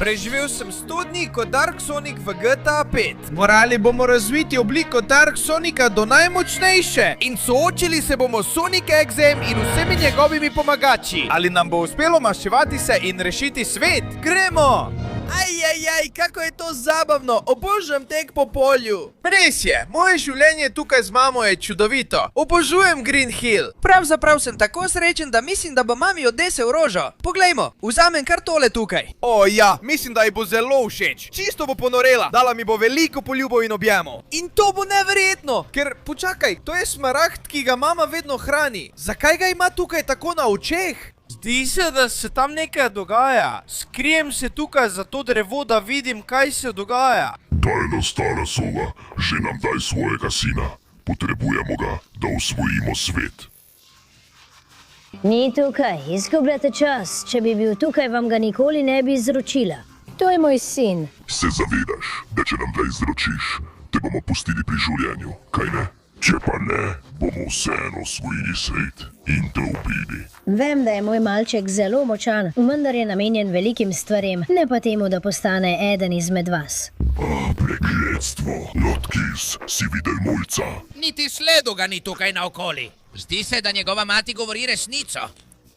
Preživel sem 100 dni kot Dark Sonic v GTA 5. Morali bomo razviti obliko Dark Sonika do najmočnejše. In soočili se bomo s Sonic Exem in vsemi njegovimi pomagači. Ali nam bo uspelo maščevati se in rešiti svet? Gremo! Ajajaj, kako je to zabavno, obožujem tek po polju. Res je, moje življenje tukaj z mamo je čudovito. Obožujem Green Hill. Pravzaprav sem tako srečen, da mislim, da bo mami odnesel rožo. Poglejmo, vzamem kar tole tukaj. O ja, mislim, da ji bo zelo všeč. Čisto bo ponorela, dala mi bo veliko poljubov in objemov. In to bo neverjetno, ker, počakaj, to je smaragd, ki ga mama vedno hrani. Zakaj ga ima tukaj tako na očeh? Zdi se, da se tam nekaj dogaja. Skrijem se tukaj za to drevo, da vidim, kaj se dogaja. Daj no, stara sova, že nam daj svojega sina. Potrebujemo ga, da osvojimo svet. Ni tukaj, izgubljate čas. Če bi bil tukaj, vam ga nikoli ne bi izročila. To je moj sin. Se zavedaš, da če nam ga izročiš, te bomo pustili pri življenju, kaj ne? Če pa ne, bomo vseeno osvojili svet in te ubili. Vem, da je moj malček zelo močan, vendar je namenjen velikim stvarem, ne pa temu, da postane eden izmed vas. Prekletstvo, Lotkis, si videl mulca? Niti sledu ga ni tukaj naokoli. Zdi se, da njegova mati govori resnico.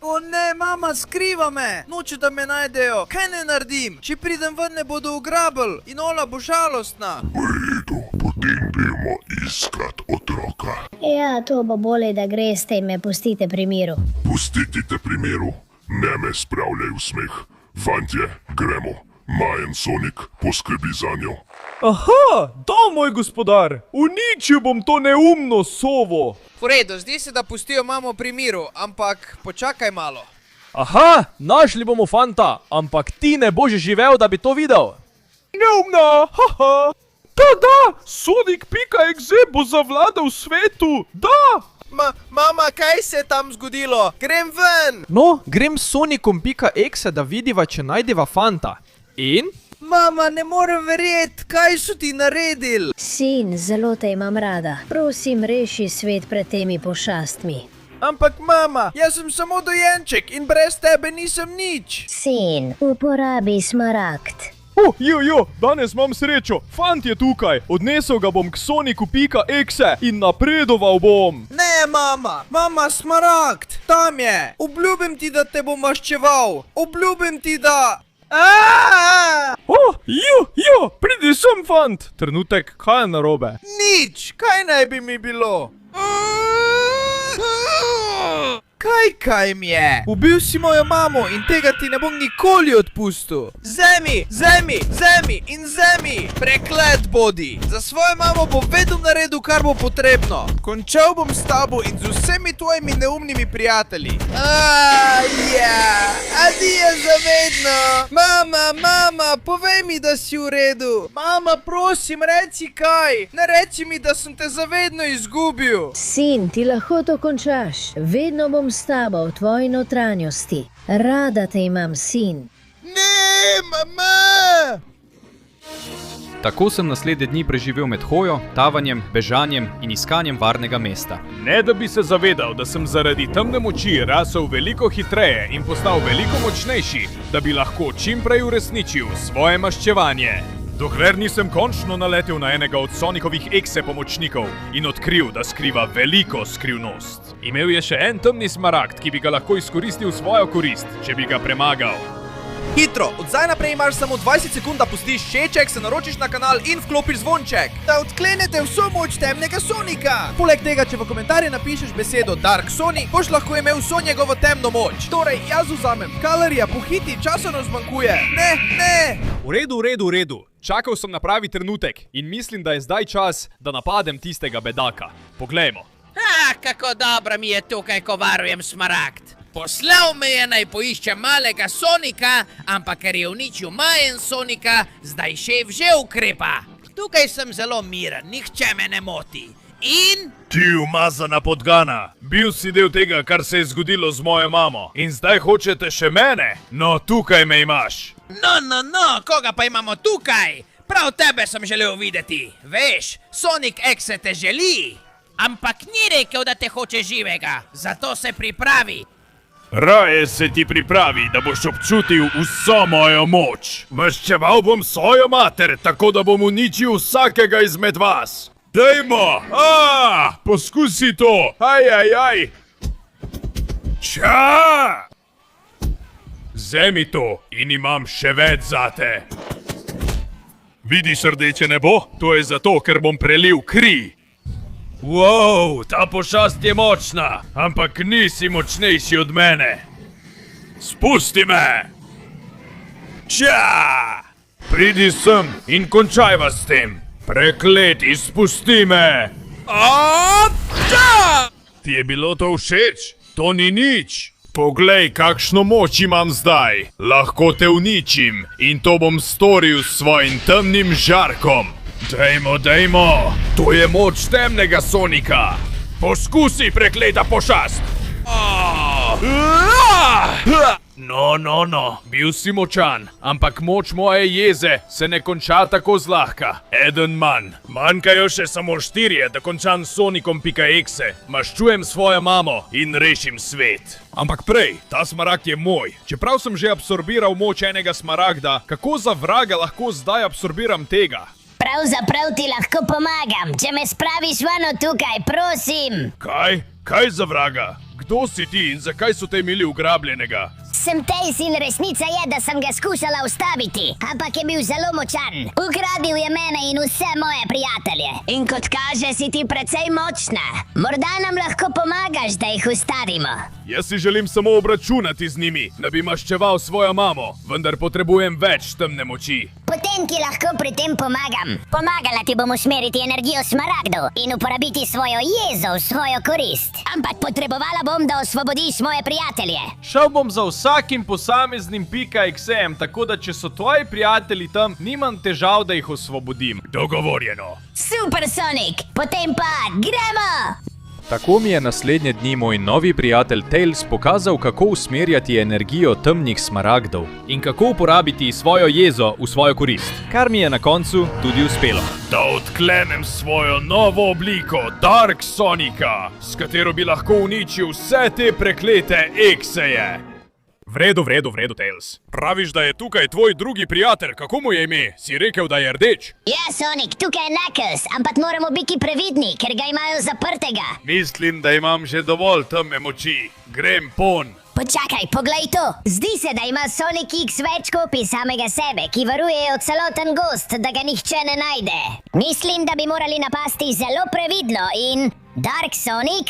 O ne, mama, skriva me. Noče, da me najdejo. Kaj ne naredim? Če pridem ven, ne bodo ugrabili in Ola bo žalostna. V redu, potem gremo iskat otroka. Ja, to bo bolje, da greste in me pustite pri miru. Pustiti te pri miru, ne me spravljaj v smeh. Fantje, gremo. Majen Sonic poskrbi za njo. Aha, da, moj gospodar, uničil bom to neumno sovo. V redu, zdi se, da pustijo mamo pri miru, ampak počakaj malo. Aha, našli bomo fanta, ampak ti ne boš živel, da bi to videl. Neumna, haha. Da, Sonic.exe bo zavladal svetu, da. Mama, kaj se je tam zgodilo? Grem ven! No, grem s Sonicom.exe, da vidiva, če najdeva fanta. In? Mama, ne morem verjeti, kaj so ti naredili? Sin, zelo te imam rada. Prosim, reši svet pred temi pošastmi. Ampak mama, jaz sem samo dojenček in brez tebe nisem nič. Sin, uporabi smaragd. Danes imam srečo, fant je tukaj, odnesel ga bom k Sonicu.exe in napredoval bom. Ne, mama, smaragd, tam je. Obljubim ti, da te bom maščeval. Obljubim ti, da... Pridi sem, fant. Trenutek, kaj je narobe? Nič, kaj naj bi mi bilo? Kaj mi je? Ubil si mojo mamo in tega ti ne bom nikoli odpustil. Zemi in zemi. Preklet bodi. Za svojo mamo bom vedno naredil, kar bo potrebno. Končal bom s tabo in z vsemi tvojimi neumnimi prijatelji. Adijo za vedno. Mama, povej mi, da si v redu. Mama, prosim, reci kaj. Ne reci mi, da sem te zavedno izgubil. Sin, ti lahko to končaš. Vedno bom s tabo v tvoji notranjosti. Rada te imam, sin. Ne, mama! Tako sem naslednje dni preživel med hojo, tavanjem, bežanjem in iskanjem varnega mesta. Ne da bi se zavedal, da sem zaradi temne moči rasel veliko hitreje in postal veliko močnejši, da bi lahko čim prej uresničil svoje maščevanje. Dokler nisem končno naletel na enega od Sonicovih exe pomočnikov in odkril, da skriva veliko skrivnost. Imel je še en temni smaragd, ki bi ga lahko izkoristil v svojo korist, če bi ga premagal. Hitro, od zdaj naprej imaš samo 20 sekund, da pustiš všeček, se naročiš na kanal in vklopiš zvonček, da odklenete vso moč temnega Sonika. Poleg tega, če v komentarje napišeš besedo Dark Sonic, boš lahko imel vso njegovo temno moč. Torej, jaz vzamem. Kalerija, pohiti, časa nam zmanjkuje. Ne! V redu. Čakal sem na pravi trenutek in mislim, da je zdaj čas, da napadem tistega bedaka. Poglejmo. Kako dobro mi je tukaj, ko varujem smaragd. Poslal me je naj poišče malega Sonika, ampak ker je uničil Majen Sonika, zdaj šef že ukrepa. Tukaj sem zelo miren, nihče me ne moti. In? Ti umazana podgana, bil si del tega, kar se je zgodilo z mojo mamo. In zdaj hočete še mene? No, tukaj me imaš. No, koga pa imamo tukaj? Prav tebe sem želel videti. Veš, Sonic.exe te želi. Ampak ni rekel, da te hoče živega, zato se pripravi. Raje se ti pripravi, da boš občutil vso mojo moč. Maščeval bom svojo mater, tako da bom uničil vsakega izmed vas. Dajmo! Poskusi to! Aj! Ča! Vzemi to in imam še več zate. Vidiš rdeče nebo? To je zato, ker bom prelil kri. Wow, ta pošast je močna, ampak nisi močnejši od mene. Spusti me! Ča! Pridi sem in končajva s tem. Prekleti, spusti me! Ti je bilo to všeč? To ni nič. Poglej, kakšno moč imam zdaj. Lahko te uničim in to bom storil s svojim temnim žarkom. Dajmo. To je moč temnega Sonika. Poskusi, prekleta pošast. No. Bil si močan, ampak moč moje jeze se ne konča tako zlahka. Eden manj. Manjkajo še samo 4, da končam s Sonikom.exe. Maščujem svojo mamo in rešim svet. Ampak prej, ta smaragd je moj. Čeprav sem že absorbiral moč enega smaragda, kako za vraga lahko zdaj absorbiram tega? Pravzaprav ti lahko pomagam, če me spraviš ven od tukaj, prosim. Kaj? Kaj za vraga? Kdo si ti in zakaj so te imeli ugrabljenega? Sem Tails in resnica je, da sem ga skušala ustaviti, ampak je bil zelo močan. Ukradil je mene in vse moje prijatelje. In kot kaže, si ti precej močna. Morda nam lahko pomagaš, da jih ustavimo. Jaz si želim samo obračunati z njimi, da bi maščeval svojo mamo, vendar potrebujem več temne moči. Potem ti lahko pri tem pomagam. Pomagala ti bom usmeriti energijo smaragdov in uporabiti svojo jezo v svojo korist. Ampak potrebovala bom, da osvobodiš moje prijatelje. Šel bom za vsakim posameznim .exe-em, tako da če so tvoji prijatelji tam, nimam težav, da jih osvobodim. Dogovorjeno. Super, Sonic! Potem pa gremo! Tako mi je naslednje dni moj novi prijatelj Tails pokazal, kako usmerjati energijo temnih smaragdov in kako uporabiti svojo jezo v svojo korist, kar mi je na koncu tudi uspelo. Da odklenem svojo novo obliko Dark Sonika, s katero bi lahko uničil vse te preklete ekseje. V redu, Tails. Praviš, da je tukaj tvoj drugi prijatelj, kako mu je ime? Si rekel, da je rdeč? Ja, Sonic, tukaj je Knuckles, ampak moramo biti previdni, ker ga imajo zaprtega. Mislim, da imam že dovolj temne moči. Grem pon. Počakaj, poglej to. Zdi se, da ima Sonic X več kopij samega sebe, ki varujejo celoten gozd, da ga nihče ne najde. Mislim, da bi morali napasti zelo previdno in... Dark Sonic?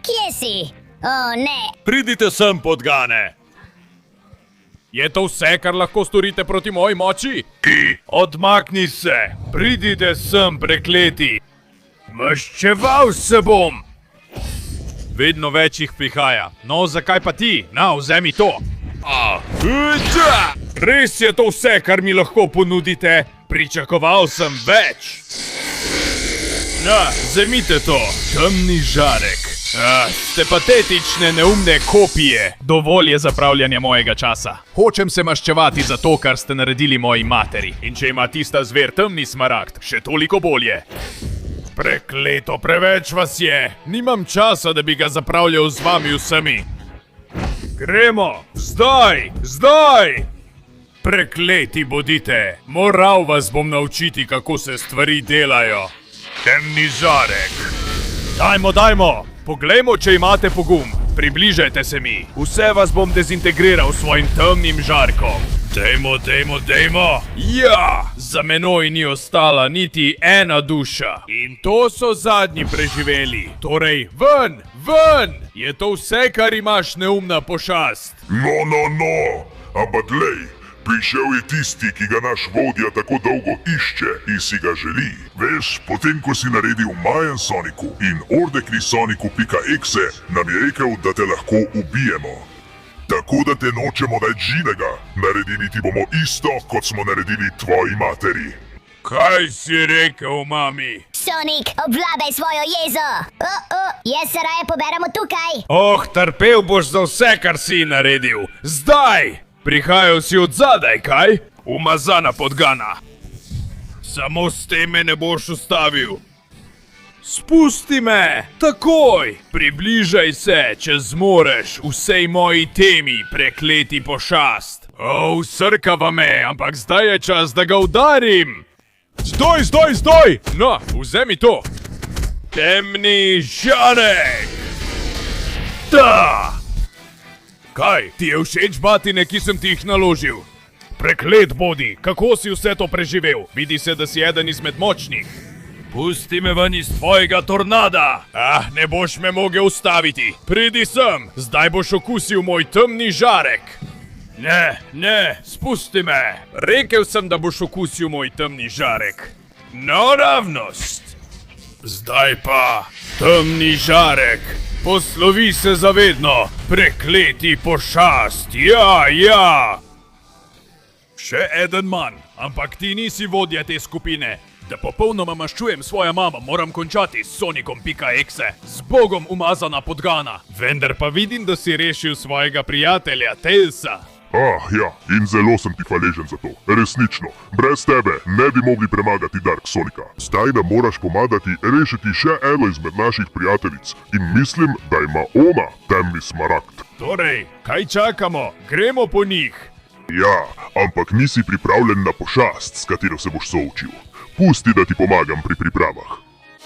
Kje si? O, ne. Pridite sem, podgane. Je to vse, kar lahko storite proti moji moči? Odmakni se! Pridite sem, prekleti! Maščeval se bom! Vedno več jih prihaja. No, zakaj pa ti? Na, vzemi to! Res je to vse, kar mi lahko ponudite? Pričakoval sem več! Na, vzemite to! Temni žarek! Ste patetične, neumne kopije. Dovolj je zapravljanja mojega časa. Hočem se maščevati za to, kar ste naredili moji materi. In če ima tista zver temni smaragd, še toliko bolje. Prekleto, preveč vas je. Nimam časa, da bi ga zapravljal z vami vsemi. Gremo, zdaj! Prekleti bodite. Moral vas bom naučiti, kako se stvari delajo. Temni žarek. Dajmo! Poglejmo, če imate pogum. Približajte se mi. Vse vas bom dezintegriral s svojim temnim žarkom. Dajmo. Ja! Za menoj ni ostala niti ena duša. In to so zadnji preživeli. Torej, ven! Je to vse, kar imaš, neumna pošast? No. Ampak glej, prišel je tisti, ki ga naš vodja tako dolgo išče in si ga želi. Veš, potem ko si naredil Mayan Soniku in Ordekli Soniku.exe, nam je rekel, da te lahko ubijemo. Tako da te nočemo več živega. Naredili ti bomo isto, kot smo naredili tvoji materi. Kaj si rekel, mami? Sonic, obvladaj svojo jezo! Jaz se raje poberemo tukaj! Trpel boš za vse, kar si naredil! Zdaj! Prihajal si od zadaj, kaj? Umazana podgana! Samo s tem me ne boš ustavil! Spusti me! Takoj! Približaj se, če zmoreš, vsej moji temi, prekleti pošast. Srkava me, ampak zdaj je čas, da ga udarim! Zdoj! No, vzemi to! Temni žarek! Da! Kaj, ti je všeč batine, ki sem ti jih naložil? Preklet bodi, kako si vse to preživel? Vidi se, da si eden izmed močnih. Pusti me ven iz tvojega tornada! Ne boš me mogel ustaviti. Pridi sem, zdaj boš okusil moj temni žarek. Ne, spusti me. Rekel sem, da boš okusil moj temni žarek. Naravnost. Zdaj pa, temni žarek. Poslovi se zavedno, prekleti pošast, ja! Še eden manj, ampak ti nisi vodja te skupine. Da popolnoma maščujem svojo mamo, moram končati s Sonicom.exe. Z Bogom umazana podgana. Vendar pa vidim, da si rešil svojega prijatelja, Tailsa. Ja, in zelo sem ti hvaležen za to. Resnično, brez tebe ne bi mogli premagati Dark Sonika. Zdaj nam moraš pomagati rešiti še eno izmed naših prijateljic. In mislim, da ima ona temni smaragd. Torej, kaj čakamo? Gremo po njih. Ja, ampak nisi pripravljen na pošast, s katero se boš soočil. Pusti, da ti pomagam pri pripravah.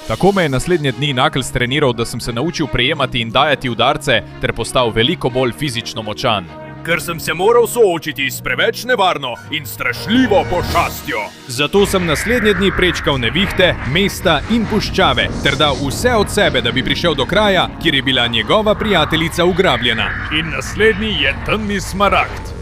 Tako me je naslednje dni Knuckles treniral, da sem se naučil prejemati in dajati udarce ter postal veliko bolj fizično močan. Ker sem se moral soočiti s preveč nevarno in strašljivo pošastjo. Zato sem naslednje dni prečkal nevihte, mesta in puščave ter dal vse od sebe, da bi prišel do kraja, kjer je bila njegova prijateljica ugrabljena. In naslednji je temni smaragd.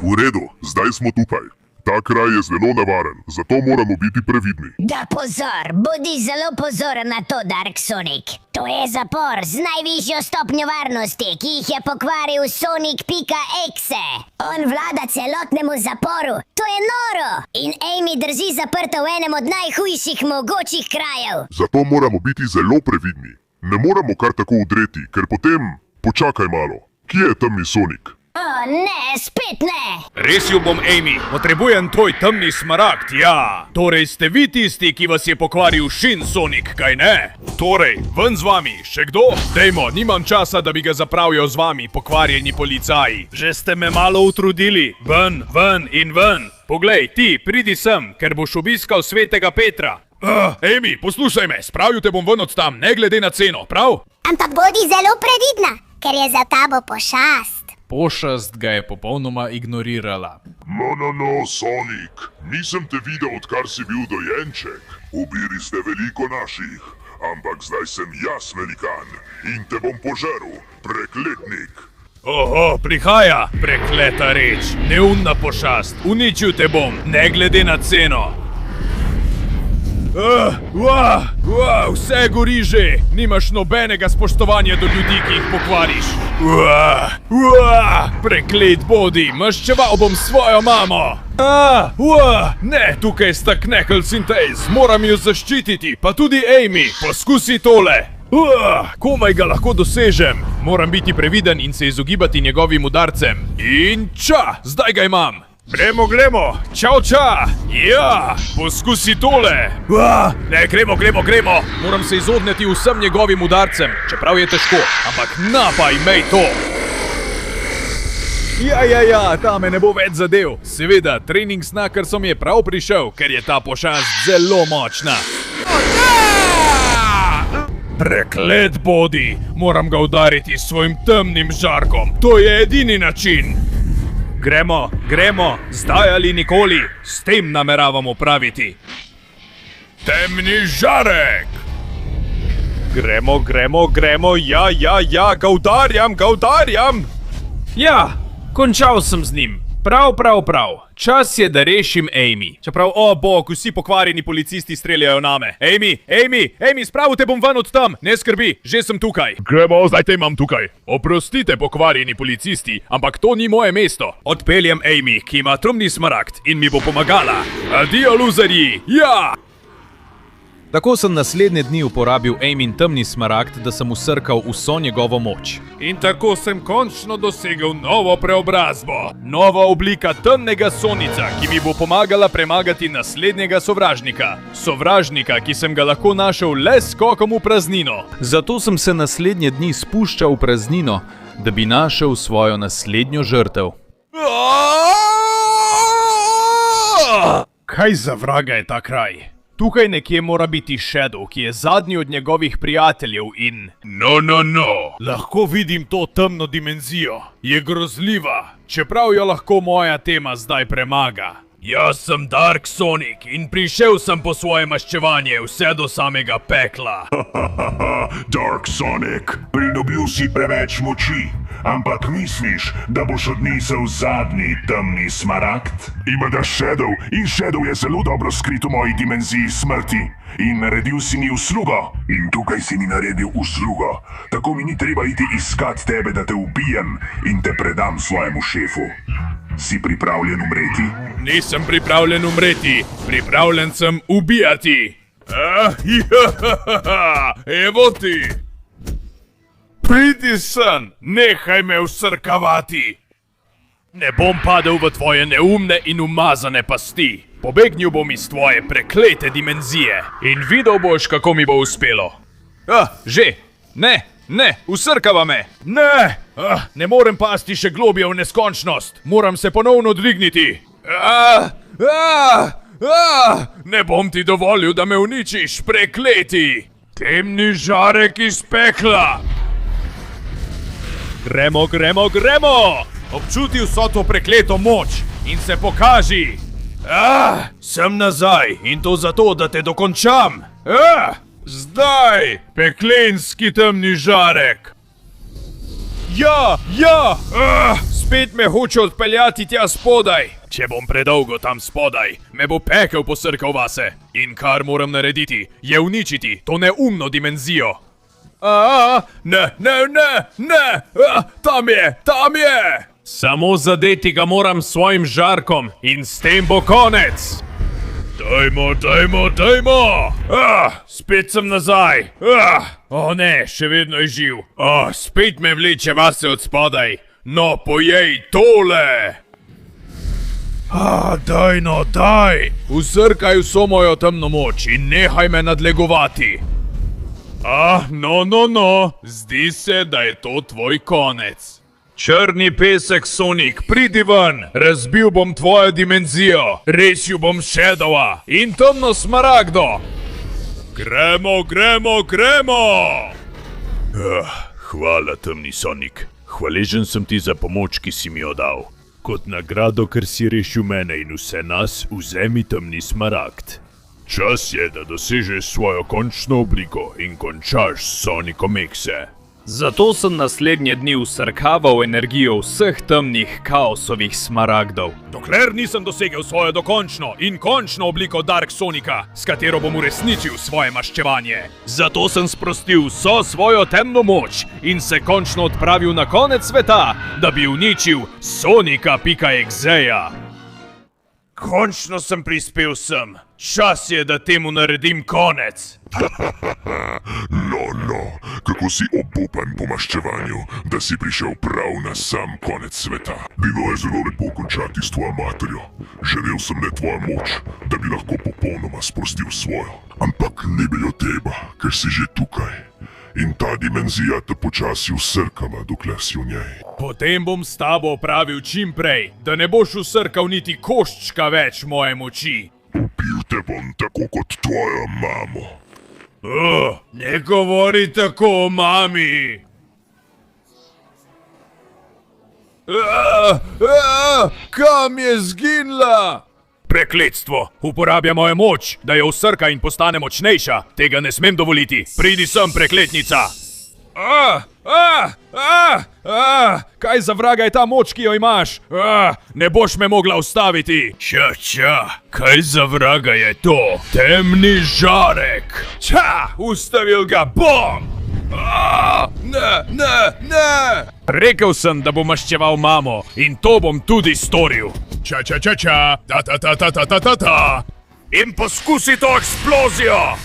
V redu, zdaj smo tukaj. Ta kraj je zelo nevaren, zato moramo biti previdni. Da pozor, bodi zelo pozoren na to, Dark Sonic. To je zapor z najvišjo stopnjo varnosti, ki jih je pokvaril Sonic.exe. On vlada celotnemu zaporu, to je noro! In Amy drži zaprto v enem od najhujših mogočih krajev. Zato moramo biti zelo previdni. Ne moramo kar tako udreti, ker potem... Počakaj malo, kje je temni Sonic? O ne, spet ne! Rešil bom Amy, potrebujem tvoj temni smaragd, ja! Torej ste vi tisti, ki vas je pokvaril Shin Sonic, kaj ne? Torej, ven z vami, še kdo? Dejmo, nimam časa, da bi ga zapravil z vami, pokvarjeni policaji. Že ste me malo utrudili, ven in ven. Poglej, ti, pridi sem, ker boš obiskal svetega Petra. Amy, poslušaj me, spravil te bom ven od tam, ne glede na ceno, prav? Ampak bodi zelo previdna, ker je za tabo pošast. Pošast ga je popolnoma ignorirala. No, Sonic, nisem te videl, odkar si bil dojenček. Ubili ste veliko naših, ampak zdaj sem jaz velikan in te bom požrl, prekletnik. Prihaja, prekleta reč, neumna pošast, uničil te bom, ne glede na ceno. Vse gori že, nimaš nobenega spoštovanja do ljudi, ki jih pokvariš. Preklet bodi, maščeval bom svojo mamo. Ne, tukaj sta Knuckles in Tails, moram jo zaščititi, pa tudi Amy, poskusi tole. Komaj ga lahko dosežem, moram biti previden in se izogibati njegovim udarcem. In zdaj ga imam. Gremo, čau, ja, poskusi tole. Ne, gremo, moram se izogniti vsem njegovim udarcem, čeprav je težko, ampak pa imej to. Ja, ta me ne bo več zadev. Seveda, trening s Knucklesom je prav prišel, ker je ta pošast zelo močna. Preklet bodi, moram ga udariti s svojim temnim žarkom, to je edini način. Gremo, zdaj ali nikoli, s tem nameravamo praviti. Temni žarek! Gremo, ja, ga udarjam! Ja, končal sem z njim. Prav. Čas je, da rešim Amy. Čeprav, bog, vsi pokvarjeni policisti streljajo name. Amy, spravil te bom ven od tam. Ne skrbi, že sem tukaj. Gremo, zdaj te imam tukaj. Oprostite, pokvarjeni policisti, ampak to ni moje mesto. Odpeljem Amy, ki ima temni smaragd in mi bo pomagala. Adijo, luzerji, ja! Tako sem naslednje dni uporabil Aimin temni smaragd, da sem usrkal vso njegovo moč. In tako sem končno dosegel novo preobrazbo. Nova oblika temnega Sonica, ki mi bo pomagala premagati naslednjega sovražnika. Sovražnika, ki sem ga lahko našel le s skokom v praznino. Zato sem se naslednje dni spuščal v praznino, da bi našel svojo naslednjo žrtev. Kaj za vraga je ta kraj? Tukaj nekje mora biti Shadow, ki je zadnji od njegovih prijateljev in... No. Lahko vidim to temno dimenzijo. Je grozljiva, čeprav jo lahko moja tema zdaj premaga. Jaz sem Dark Sonic in prišel sem po svoje maščevanje vse do samega pekla. Dark Sonic, pridobil si preveč moči, ampak misliš, da boš odnesel zadnji temni smaragd? Ima ga Shadow in Shadow je zelo dobro skrit v moji dimenziji smrti. In naredil si mi uslugo. In tukaj si mi naredil uslugo. Tako mi ni treba iti iskat tebe, da te ubijem in te predam svojemu šefu. Si pripravljen umreti? Nisem pripravljen umreti, pripravljen sem ubijati. Evo ti. Pridi sen, nehaj me usrkavati. Ne bom padel v tvoje neumne in umazane pasti. Pobegnil bom iz tvoje preklete dimenzije. In videl boš, kako mi bo uspelo. Že! Ne, usrkava me! Ne! Ne morem pasti še globje v neskončnost. Moram se ponovno dvigniti. Ne bom ti dovolil, da me uničiš, prekleti! Temni žarek iz pekla! Gremo! Občuti vso to prekleto moč in se pokaži! Sem nazaj in to zato, da te dokončam! Zdaj, peklenski temni žarek! Ja! Spet me hoče odpeljati tja spodaj. Če bom predolgo tam spodaj, me bo pekel posrkal vase. In kar moram narediti, je uničiti to neumno dimenzijo. Ne! Tam je! Samo zadeti ga moram s svojim žarkom in s tem bo konec. Dajmo! Spet sem nazaj. Ne, še vedno je živ. Spet me vleče vase od spodaj. No, pojej tole! Daj! Usrkaj vso mojo temno moč in nehaj me nadlegovati. No. Zdi se, da je to tvoj konec. Črni pesek, Sonic, pridi ven! Razbil bom tvojo dimenzijo, rešil bom Shadowa in temno smaragdo! Gremo! Hvala, temni Sonic. Hvaležen sem ti za pomoč, ki si mi jo dal. Kot nagrado, ker si rešil mene in vse nas, vzemi temni smaragd. Čas je, da dosežeš svojo končno obliko in končaš s Sonicom X-e. Zato sem naslednje dni usrkaval energijo vseh temnih kaosovih smaragdov. Dokler nisem dosegel svojo dokončno in končno obliko Dark Sonika, s katero bom uresničil svoje maščevanje. Zato sem sprostil vso svojo temno moč in se končno odpravil na konec sveta, da bi uničil Sonika.exe-ja. Končno sem prispel sem. Čas je, da temu naredim konec. No, kako si obupan po maščevanju, da si prišel prav na sam konec sveta. Bilo je zelo lepo končati s tvojo materjo. Želel sem le tvojo moč, da bi lahko popolnoma sprostil svojo. Ampak ni bilo treba, ker si že tukaj. In ta dimenzija te počasi usrkava, dokler si v njej. Potem bom s tabo opravil čim prej, da ne boš usrkal niti koščka več moje moči. Ubil te bom tako kot tvojo mamo. Ne govori tako o mami. Kam je zginila? Prekletstvo! Uporablja mojo moč, da jo usrka in postane močnejša. Tega ne smem dovoliti. Pridi sem, prekletnica! Kaj za vraga je ta moč, ki jo imaš? Ne boš me mogla ustaviti. Kaj za vraga je to? Temni žarek. Ustavil ga bom! Ne! Rekel sem, da bom maščeval mamo in to bom tudi storil. Ta. In poskusi to eksplozijo!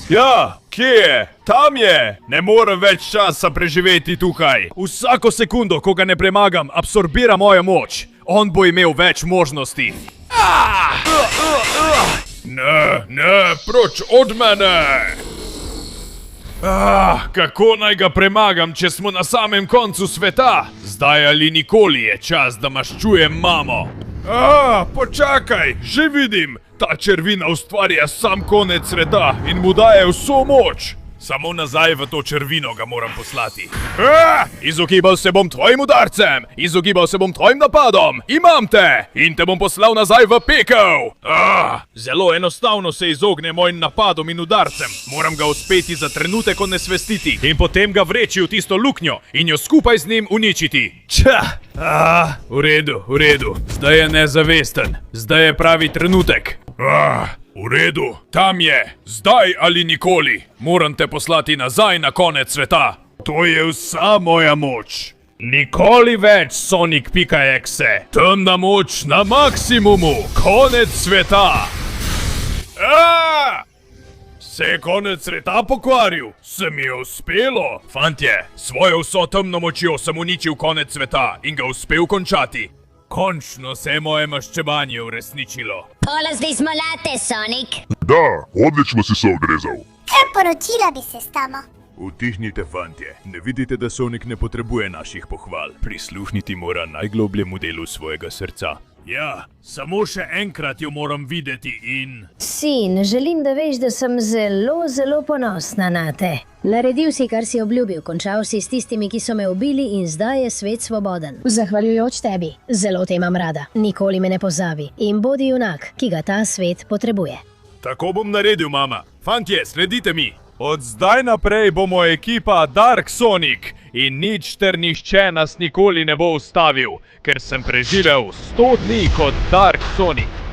Ja, kje je? Tam je! Ne morem več časa preživeti tukaj. Vsako sekundo, ko ga ne premagam, absorbira mojo moč. On bo imel več možnosti. Ne, proč od mene! Kako naj ga premagam, če smo na samem koncu sveta? Zdaj ali nikoli je čas, da maščujem mamo. Počakaj, že vidim. Ta červina ustvarja sam konec sveta in mu daje vso moč. Samo nazaj v to červino ga moram poslati. Izogibal se bom tvojim udarcem, izogibal se bom tvojim napadom. Imam te in te bom poslal nazaj v pekel. Zelo enostavno se izogne mojim napadom in udarcem. Moram ga uspeti za trenutek onesvestiti in potem ga vreči v tisto luknjo in jo skupaj z njim uničiti. V redu. Zdaj je nezavesten. Zdaj je pravi trenutek. V redu, tam je. Zdaj ali nikoli. Moram te poslati nazaj na konec sveta. To je vsa moja moč. Nikoli več, Sonic.exe. Temna moč na maksimumu. Konec sveta. Se je konec sveta pokvaril? Se mi je uspelo? Fantje, svojo vso temno močjo sem uničil konec sveta in ga uspel končati. Končno se je moje maščevanje uresničilo. Polazdi smo late, Sonic. Da, odlično si se odrezal. Poročila bi se s tamo. Utihnite, fantje. Ne vidite, da Sonic ne potrebuje naših pohval. Prisluhniti mora najglobljemu delu svojega srca. Ja, samo še enkrat jo moram videti in... Sin, želim, da veš, da sem zelo ponosna na te. Naredil si, kar si obljubil, končal si s tistimi, ki so me ubili in zdaj je svet svoboden. Zahvaljujoč tebi. Zelo te imam rada. Nikoli me ne pozabi. In bodi junak, ki ga ta svet potrebuje. Tako bom naredil, mama. Fantje, sledite mi. Od zdaj naprej bomo ekipa Dark Sonic in nič ter nihče nas nikoli ne bo ustavil, ker sem preživel 100 dni kot Dark Sonic.